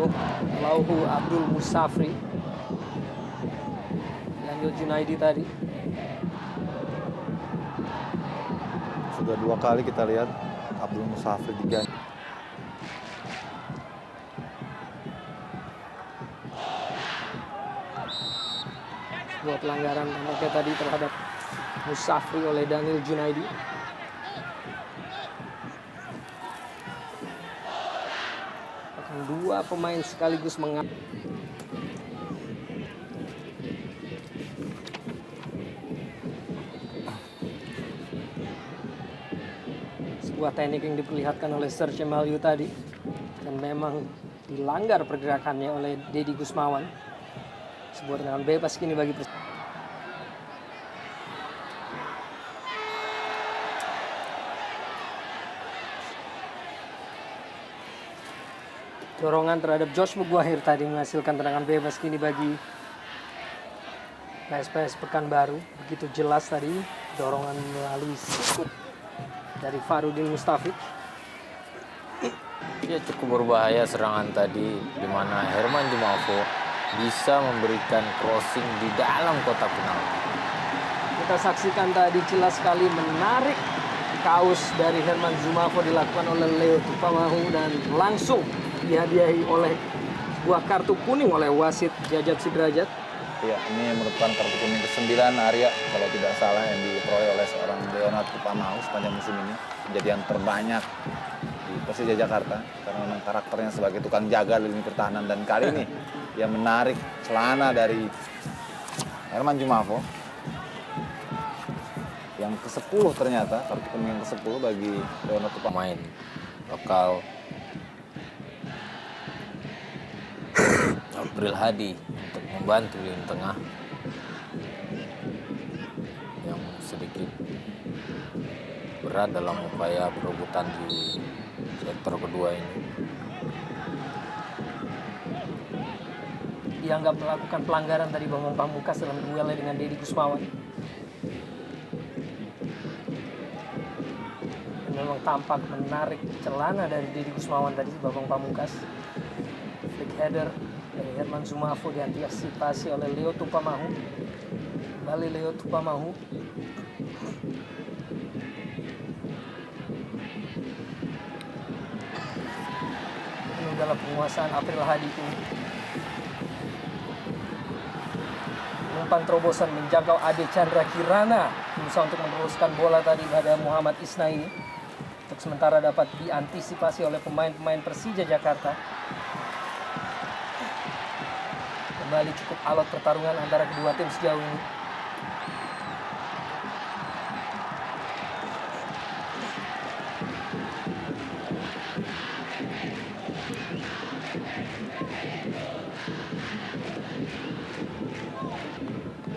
itu Lauhu Abdul Musafri. Daniel Junaidi tadi. Sudah 2 kali kita lihat Abdul Musafri diganti. Sebuah pelanggaran tampaknya tadi terhadap Musafri oleh Daniel Junaidi. Bahkan 2 pemain sekaligus sebuah teknik yang diperlihatkan oleh Serge Maliu tadi, dan memang dilanggar pergerakannya oleh Deddy Gusmawan. Sebuah tendangan bebas kini bagi dorongan terhadap Josh Muguahir tadi menghasilkan tendangan bebas kini bagi PSPS Pekanbaru. Begitu jelas tadi dorongan melalui sikut dari Farudin Mustafiq. Ya, cukup berbahaya serangan tadi di mana Herman Jumafo bisa memberikan crossing di dalam kotak penalti. Kita saksikan tadi jelas sekali menarik kaos dari Herman Jumafo dilakukan oleh Leo Tupamahu dan langsung dihadiahi oleh sebuah kartu kuning oleh wasit Jajat Sudrajat. Ya, ini merupakan kartu kuning ke-9 Arya kalau tidak salah yang diperoleh oleh seorang Leonard Tupamahu sepanjang musim ini. Menjadi yang terbanyak di Persija Jakarta karena memang karakternya sebagai tukang jaga lini pertahanan, dan kali ini dia menarik celana dari Herman Jumafo yang ke-10 ternyata, kartu kuning yang ke-10 bagi Leonard Tupamahu. Pemain lokal April Hadi untuk membantu lini tengah yang sedikit berat dalam upaya perebutan di sektor kedua ini. Dianggap melakukan pelanggaran tadi Bambang Pamungkas dalam duelnya dengan Deddy Gusmawan. Dan memang tampak menarik celana dari Deddy Gusmawan tadi Bambang Pamungkas. Flick header dari Herman Jumafo diantisipasi oleh Leo Tupamahu. Kembali Leo Tupamahu. Ini adalah penguasaan April Hadi ini. Umpan terobosan menjangkau Ade Chandra Kirana, berusaha untuk meneruskan bola tadi pada Muhammad Isnaini. Untuk sementara dapat diantisipasi oleh pemain-pemain Persija Jakarta. Kembali cukup alot pertarungan antara kedua tim sejauh ini.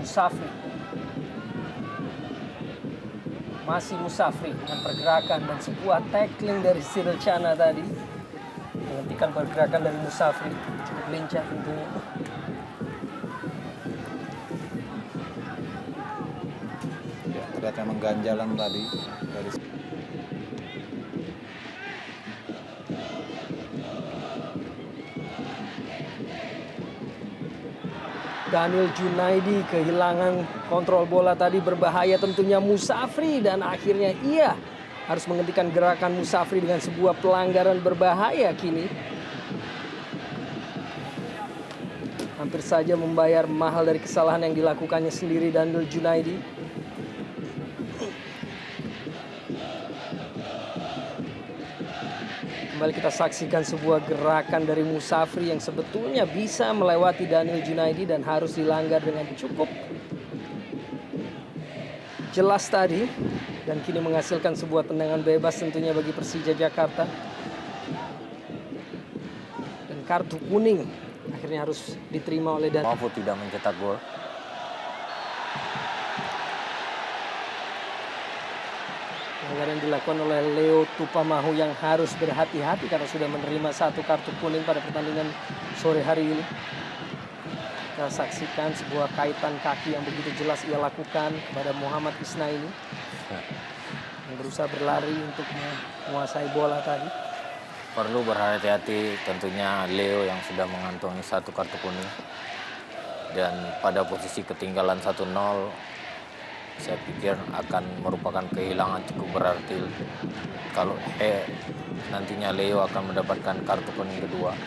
Musafri. Masih Musafri dengan pergerakan dan sebuah tackling dari Cyril Chana tadi. Menghentikan pergerakan dari Musafri. Cukup lincah tentunya. Ya, terlihat memang ganjalan tadi dari Daniel Junaidi kehilangan kontrol bola tadi, berbahaya tentunya Musafri, dan akhirnya ia harus menghentikan gerakan Musafri dengan sebuah pelanggaran berbahaya kini. Hampir saja membayar mahal dari kesalahan yang dilakukannya sendiri Daniel Junaidi. Kembali kita saksikan sebuah gerakan dari Musafri yang sebetulnya bisa melewati Daniel Junaidi dan harus dilanggar dengan cukup jelas tadi. Dan kini menghasilkan sebuah tendangan bebas tentunya bagi Persija Jakarta. Dan kartu kuning akhirnya harus diterima oleh Daniel. Jumafo tidak mencetak gol. Pelanggaran dilakukan oleh Leo Tupamahu yang harus berhati-hati karena sudah menerima 1 kartu kuning pada pertandingan sore hari ini. Kita saksikan sebuah kaitan kaki yang begitu jelas ia lakukan kepada Muhammad Isnaini yang berusaha berlari untuk menguasai bola tadi. Perlu berhati-hati tentunya Leo yang sudah mengantongi 1 kartu kuning. Dan pada posisi ketinggalan 1-0, saya pikir akan merupakan kehilangan cukup berarti kalau nantinya Leo akan mendapatkan kartu kuning kedua.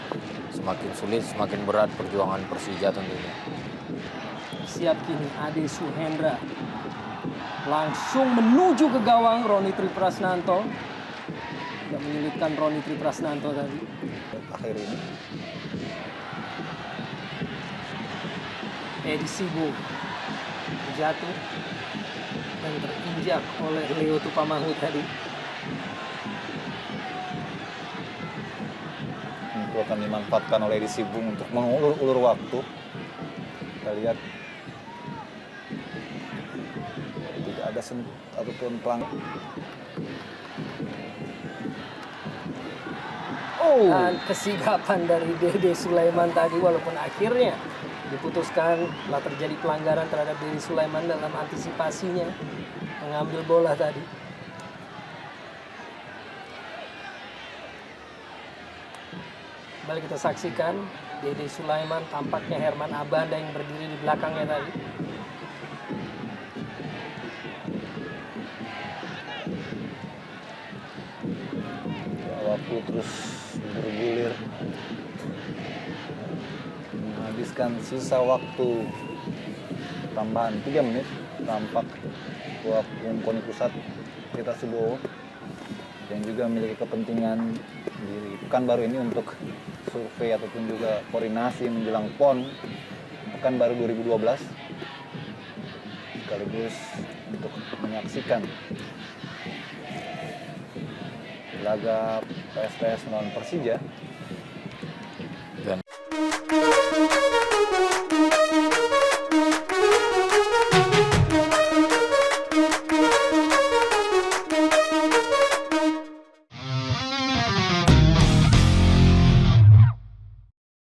Semakin sulit, semakin berat perjuangan Persija tentunya. Siap kini Ade Suhendra. Langsung menuju ke gawang Roni Triprasnanto. Tidak menyulitkan Roni Triprasnanto tadi. Akhir ini Edi Sibu jatuh dan terinjak oleh Leo Tupamahu tadi. itu akan dimanfaatkan oleh Edi Sibung untuk mengulur-ulur waktu. Kita lihat tidak ada ataupun pelang. Dan kesigapan dari Dede Sulaiman tadi, walaupun akhirnya diputuskan telah terjadi pelanggaran terhadap Dede Sulaiman dalam antisipasinya mengambil bola tadi. Kembali kita saksikan Dede Sulaiman, tampaknya Herman Abanda yang berdiri di belakangnya tadi. Waktu terus bergulir, menghabiskan sisa waktu tambahan 3 menit. Tampak waktu Koni Pusat kita Subowo yang juga memiliki kepentingan di Pekanbaru ini untuk survei ataupun juga koordinasi menjelang PON Pekanbaru 2012, sekaligus untuk menyaksikan laga PSPS melawan Persija